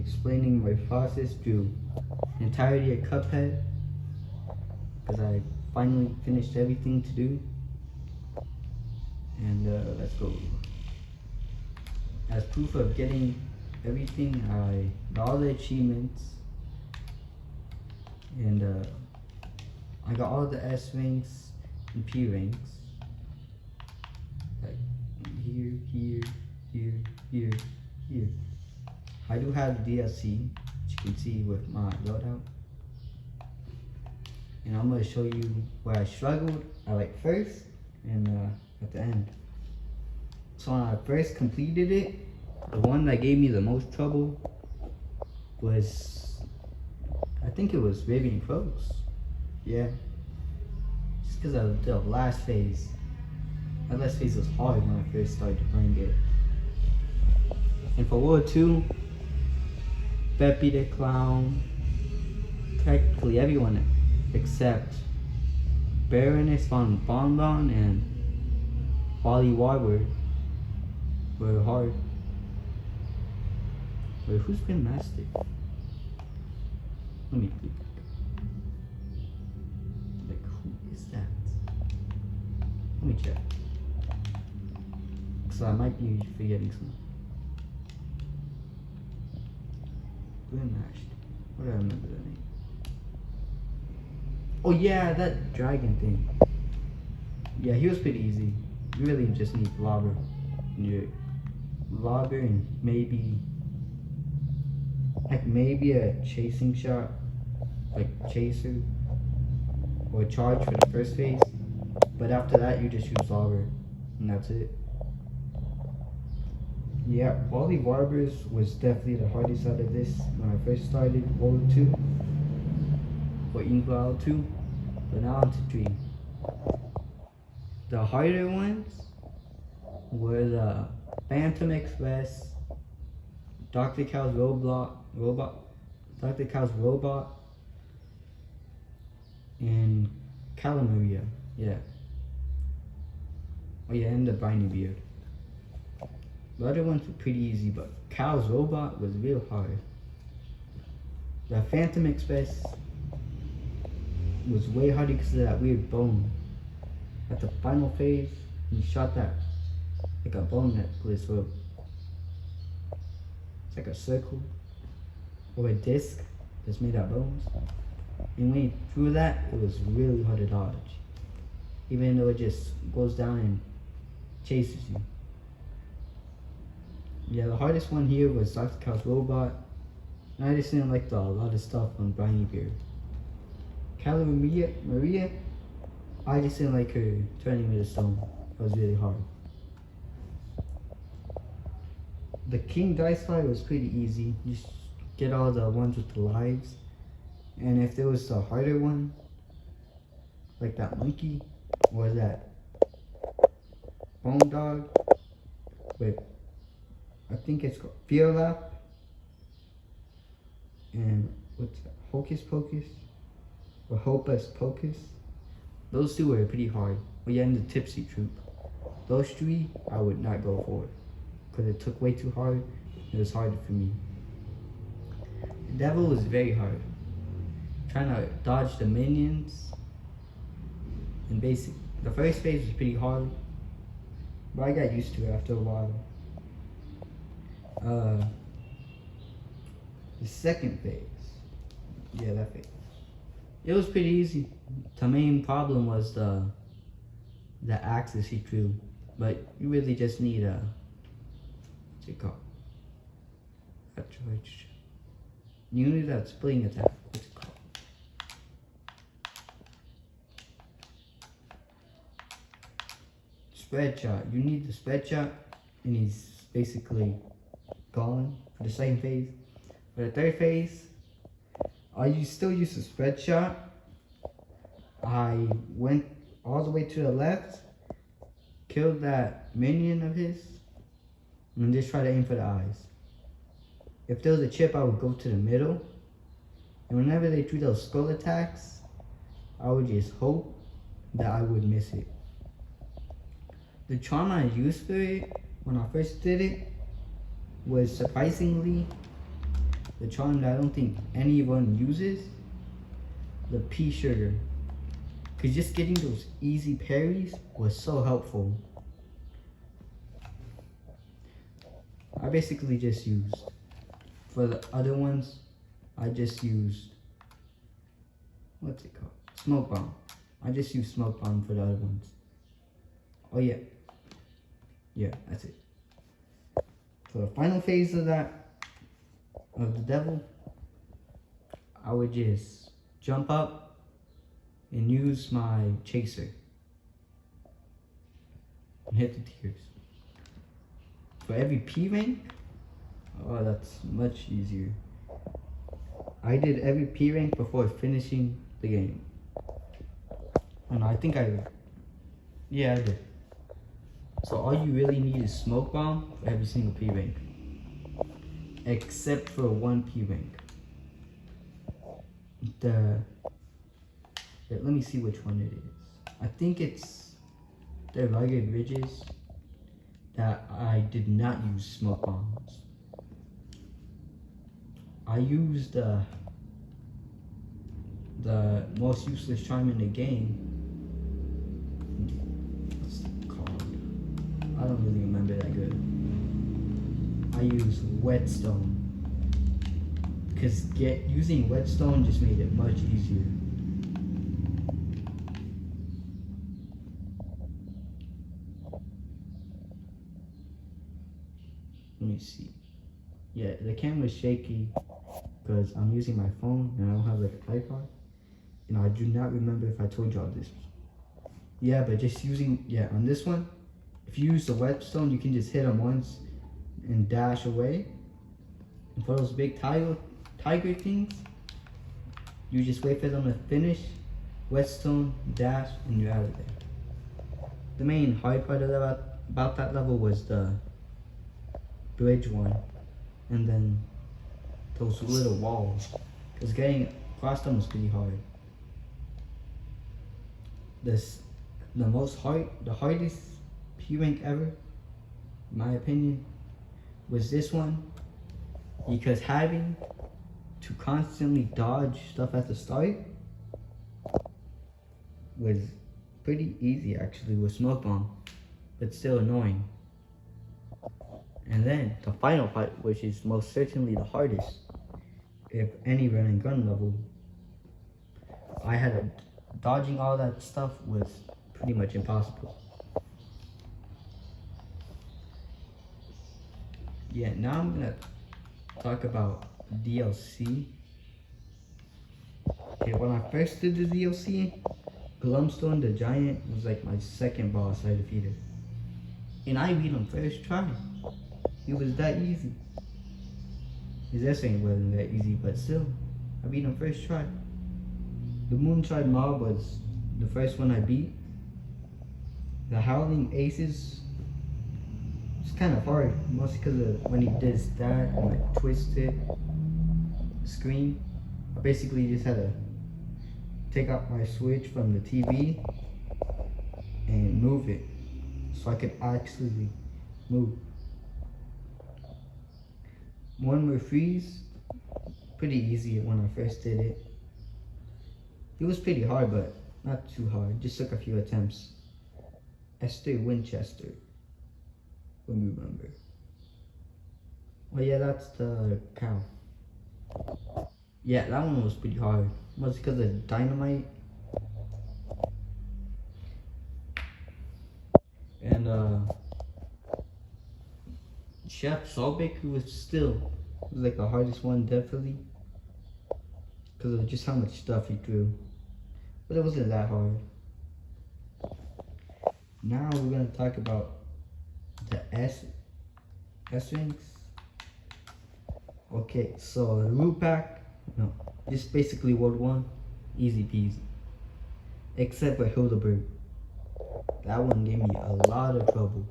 explaining my process through the entirety of Cuphead, because I finally finished everything to do. And let's go. As proof of getting everything, I got all the achievements, and I got all the S ranks and P ranks, like here, here, here, here, here. I do have the DLC, which you can see with my loadout, and I'm going to show you where I struggled at like first and at the end. So when I first completed it, the one that gave me the most trouble was, I think it was Raven Crows. Yeah, just because of the last phase. That last phase was hard when I first started playing it. And for World 2, Peppy the Clown, practically everyone except Baroness von Bonbon and Wally Warbird were hard. Wait, who's Grandmaster? Let me click. Like, who is that? Let me check. So I might be forgetting something. Grandmaster. What do I remember the name? Oh yeah, that dragon thing. Yeah, he was pretty easy. You really just need lobber. Lobber and maybe a chasing shot, like chaser or charge for the first phase. But after that, you just use lobber, and that's it. Yeah, Wally Warbers was definitely the hardest out of this when I first started World 2 or Ingval 2, but now on to 3. The harder ones were the Phantom Express, Dr. Cow's Dr. Cow's Robot, and Calamaria. Yeah. Oh yeah, and the Briny Beard. The other ones were pretty easy, but Cow's Robot was real hard. The Phantom Express was way harder because of that weird bone. At the final phase, he shot that like a bone necklace rope. It's like a circle or a disc that's made out of bones. And when he threw that, it was really hard to dodge. Even though it just goes down and chases you. Yeah, the hardest one here was Dr. Cow's Robot. And I just didn't like a lot of stuff on Briny Beard. Maria, I just didn't like her turning me to stone. It was really hard. The King Dice fight was pretty easy. You just get all the ones with the lives. And if there was a harder one, like that monkey, or that bone dog with, I think it's called Fear Lap, and what's that, Hocus Pocus, or Hopus Pocus. Those two were pretty hard. Oh yeah, and the Tipsy Troop. Those 3 I would not go for, because it took way too hard. It was harder for me. The Devil was very hard. Trying to dodge the minions, and the first phase was pretty hard, but I got used to it after a while. The second phase, yeah, that phase, it was pretty easy. The main problem was the axes he threw, but you really just need a, what's it called? You need that splitting attack. What's it called? Spread shot. You need the spread shot, and he's basically gone for the second phase. For the third phase, I still use the spread shot. I went all the way to the left, killed that minion of his, and just try to aim for the eyes. If there was a chip, I would go to the middle, and whenever they threw those skull attacks, I would just hope that I would miss it. The charm I used for it when I first did it was surprisingly the charm that I don't think anyone uses, the pea sugar. Cause just getting those easy parries was so helpful. I basically just used, for the other ones, I just used, what's it called? Smoke bomb. I just used smoke bomb for the other ones. Oh yeah. Yeah, that's it. For the final phase of that, of the devil, I would just jump up and use my chaser and hit the tiers. For every P rank, oh, that's much easier. I did every P rank before finishing the game. And I think yeah, I did. So all you really need is smoke bomb for every single P rank, except for one P rank. Let me see which one it is. I think it's the rugged ridges that I did not use smoke bombs. I used the most useless charm in the game. What's it called? I don't really remember that good. I used whetstone because using whetstone just made it much easier. Let me see. Yeah, the camera's shaky because I'm using my phone and I don't have like a tripod. And I do not remember if I told y'all this. Yeah, but just using, on this one, if you use the whetstone, you can just hit them once and dash away. And for those big tiger things, you just wait for them to finish, whetstone, dash, and you're out of there. The main hard part about that level was the bridge one, and then those little walls, because getting across them was pretty hard. The hardest P rank ever, in my opinion, was this one, because having to constantly dodge stuff at the start was pretty easy actually with smoke bomb, but still annoying. And then the final part, which is most certainly the hardest, if any run and gun level, dodging all that stuff was pretty much impossible. Yeah, now I'm gonna talk about DLC. Okay, when I first did the DLC, Glumstone the Giant was like my second boss I defeated. And I beat him first try. It was that easy. His essay wasn't that easy, but still, I beat him first try. The Moonshine Mob was the first one I beat. The Howling Aces was kind of hard, mostly because of when he does that and like twisted screen. I basically just had to take out my switch from the TV and move it so I could actually move. One more freeze, pretty easy when I first did it. It was pretty hard, but not too hard. Just took a few attempts. Esther Winchester, let me remember. Oh yeah, that's the cow. Yeah, that one was pretty hard. Was because of dynamite. And Chef Solbeck was like the hardest one, definitely, because of just how much stuff he threw. But it wasn't that hard. Now we're gonna talk about the S ranks. Okay, so the root pack, no, just basically World 1, easy peasy. Except for Hildeberg. That one gave me a lot of trouble.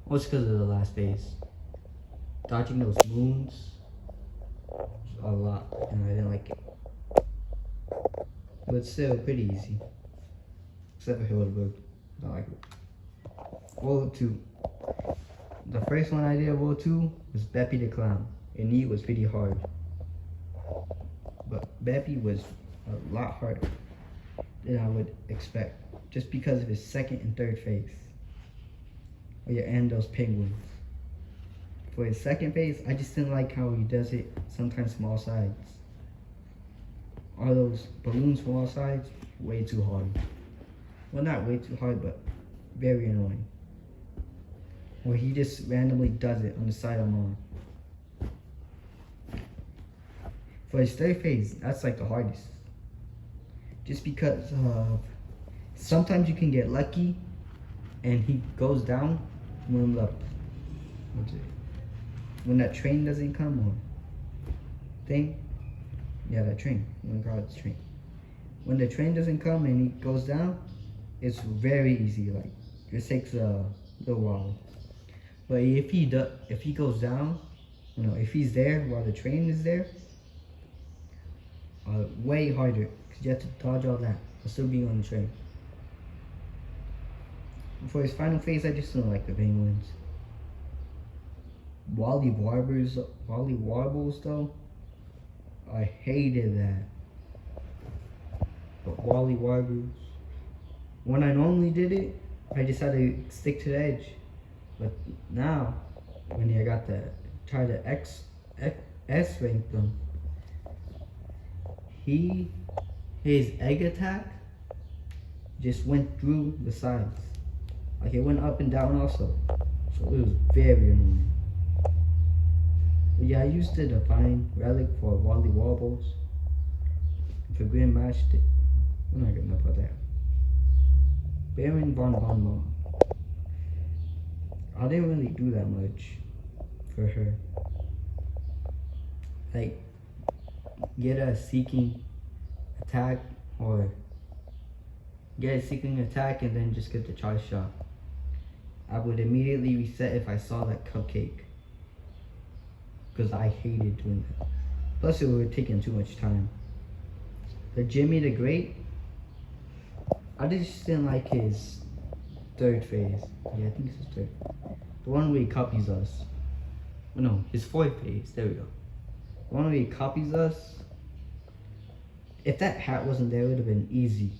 Mostly because of the last phase. Dodging those moons was a lot, and I didn't like it. But still pretty easy. Except for Hildeberg. I like it. World 2. The first one I did of World 2 was Beppy the Clown. and E was pretty hard. But Beppy was a lot harder than I would expect, just because of his second and third phase. Oh yeah, and those penguins. For his second phase, I just didn't like how he does it, sometimes from all sides. All those balloons from all sides, way too hard. Well, not way too hard, but very annoying. Or he just randomly does it on the side I'm on. For his third phase, that's like the hardest. Just because sometimes you can get lucky and he goes down when when that train doesn't come or thing. Yeah, that train. I'm gonna call it the train. When the train doesn't come and he goes down, it's very easy. Like it takes a little while. But if he goes down, if he's there while the train is there, way harder because you have to dodge all that while still being on the train. For his final phase, I just don't like the penguins. Wally Warbles though, I hated that. But Wally Warbles, when I normally did it, I just had to stick to the edge. But now, when I got to try to S rank them, his egg attack just went through the sides. Like it went up and down also. So it was very annoying. But yeah, I used the Divine Relic for Wally Wobbles. For Grand Matched it. I'm not gonna know about that. Baron Von Von. I didn't really do that much for her. Like, get a seeking attack or get a seeking attack and then just get the charge shot. I would immediately reset if I saw that cupcake. Because I hated doing that. Plus it would have taken too much time. The Jimmy the Great, I just didn't like his third phase. Yeah, I think it's his third. The one where he copies us. Oh, no, his fourth phase. There we go. The one where he copies us. If that hat wasn't there, it would have been easy.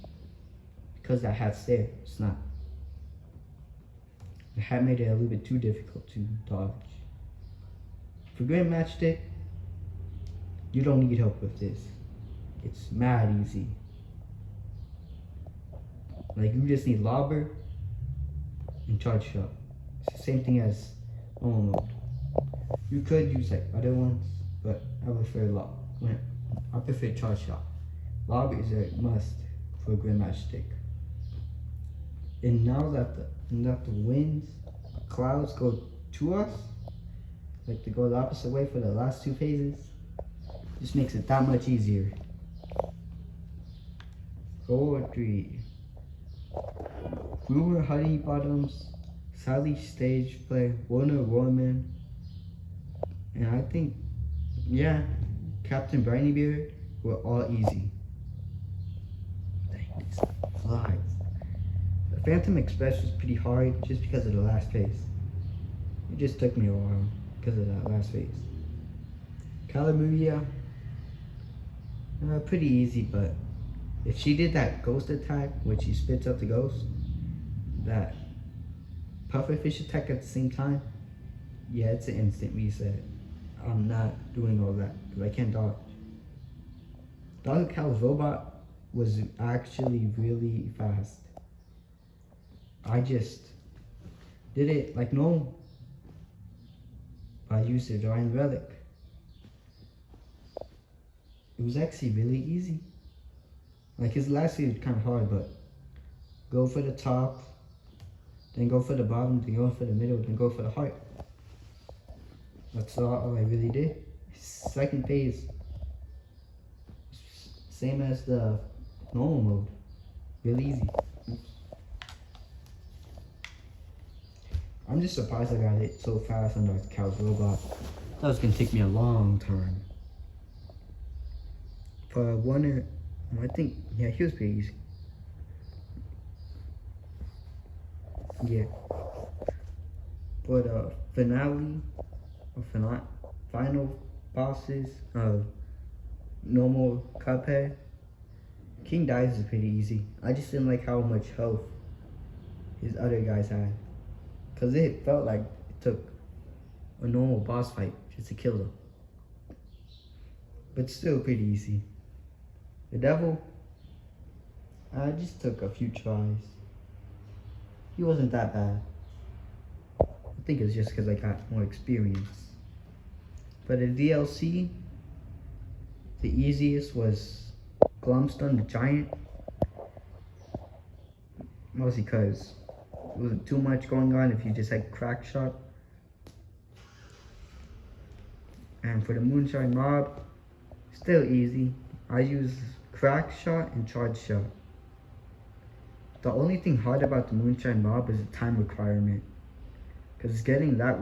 Because that hat's there. It's not. The hat made it a little bit too difficult to dodge. For Grand Matchstick, you don't need help with this. It's mad easy. Like, you just need Lobber and Charge Shot. It's the same thing as normal mode. You could use like other ones, but I prefer I prefer Charge Shot. Lobber is a must for a Grand Matchstick. And now that the winds, clouds go to us, like to go the opposite way for the last two phases, just makes it that much easier. 4 3. Brewer Honey Bottoms, Sally Stage Play, Warner Roman, and I think, yeah, Captain Briny Beard were all easy. Dang, these flies. The Phantom Express was pretty hard just because of the last phase. It just took me a while because of that last phase. Calamuria, pretty easy, but if she did that ghost attack, which she spits out the ghost, that pufferfish attack at the same time, yeah, it's an instant reset. I'm not doing all that because I can't dodge. Dog Cal's robot was actually really fast. I just did it like normal. I used the Divine Relic. It was actually really easy. Like his last phase was kind of hard, but go for the top, then go for the bottom, then go for the middle, then go for the heart. That's all I really did. Second phase, same as the normal mode, really easy. Oops. I'm just surprised I got it so fast on the Cow's robot. That was gonna take me a long time. For Warner, I think, yeah, he was pretty easy. Yeah. For the finale, or final bosses of normal Cuphead, King Dies is pretty easy. I just didn't like how much health his other guys had, cause it felt like it took a normal boss fight just to kill them. But still pretty easy. The devil, I just took a few tries. He wasn't that bad. I think it's just because I got more experience. For the DLC, the easiest was Glumstone the Giant. Mostly because there wasn't too much going on if you just had Crack Shot. And for the Moonshine Mob, still easy. I use Crack Shot and Charge Shot. The only thing hard about the Moonshine Mob is the time requirement. Because getting that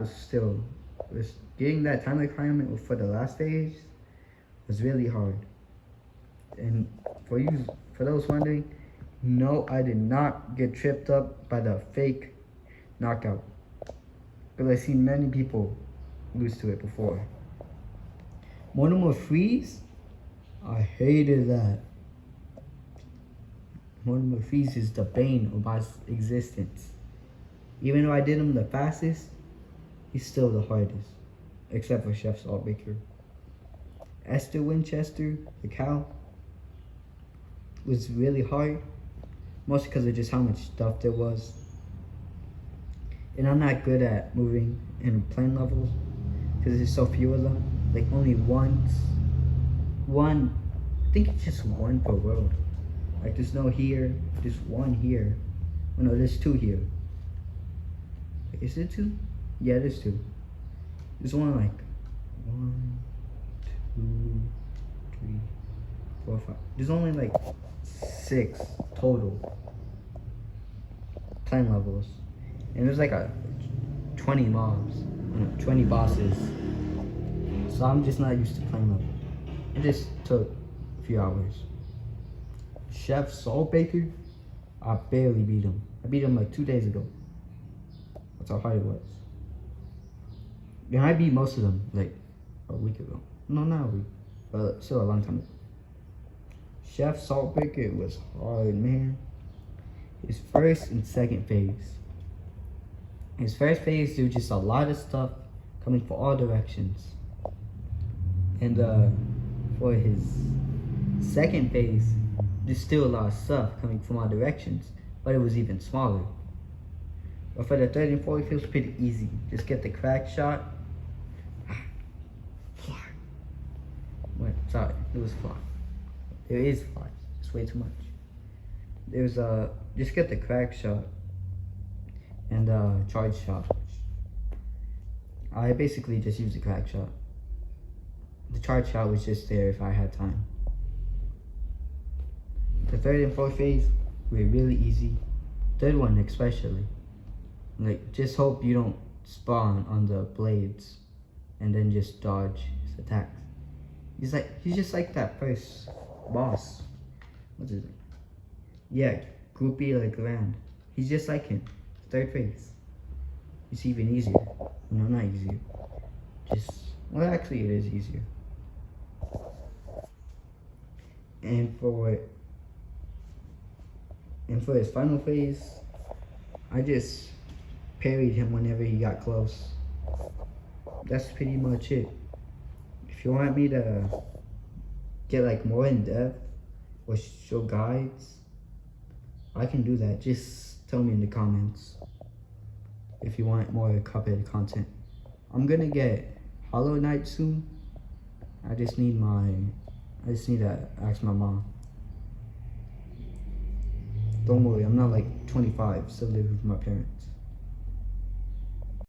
getting that time requirement for the last stage was really hard. And for those wondering, no, I did not get tripped up by the fake knockout. Because I've seen many people lose to it before. Monomer Freeze? I hated that. Monomer Freeze is the bane of my existence. Even though I did him the fastest, he's still the hardest. Except for Chef Saltbaker. Esther Winchester, the cow, was really hard. Mostly because of just how much stuff there was. And I'm not good at moving in plane levels because there's so few of them. Like only one, I think it's just one per world. Like there's no here, there's one here. Oh no, there's two here. Is it two? Yeah, there's two. There's one like 1, 2, 3, 4, 5. There's only like 6 total plane levels. And there's like 20 mobs, 20 bosses. So I'm just not used to plane level. It just took a few hours. Chef Saltbaker, I barely beat him. I beat him like 2 days ago. That's how hard it was. And I beat most of them like a week ago. No, not a week, but still a long time ago. Chef Saltbaker was hard, man. His first and second phase. His first phase, there was just a lot of stuff coming from all directions. And for his second phase, there's still a lot of stuff coming from all directions, but it was even smaller. But for the third and fourth, it feels pretty easy. Just get the Crack Shot. Fly. Wait, sorry, it was fly. There is fly, just way too much. There's just get the Crack Shot and Charge Shot. I basically just used the Crack Shot. The Charge Shot was just there if I had time. The third and fourth phase were really easy. Third one especially. Like, just hope you don't spawn on the blades and then just dodge his attacks. He's just like that first boss. What's his name? Yeah, Groupie like Grand. He's just like him. Third phase. It's even easier. No, not easier. Well, actually it is easier. And for his final phase, I just parried him whenever he got close. That's pretty much it. If you want me to get like more in depth or show guides, I can do that. Just tell me in the comments if you want more Cuphead content. I'm gonna get Hollow Knight soon. I just need to ask my mom. Don't worry, I'm not like 25, still live with my parents.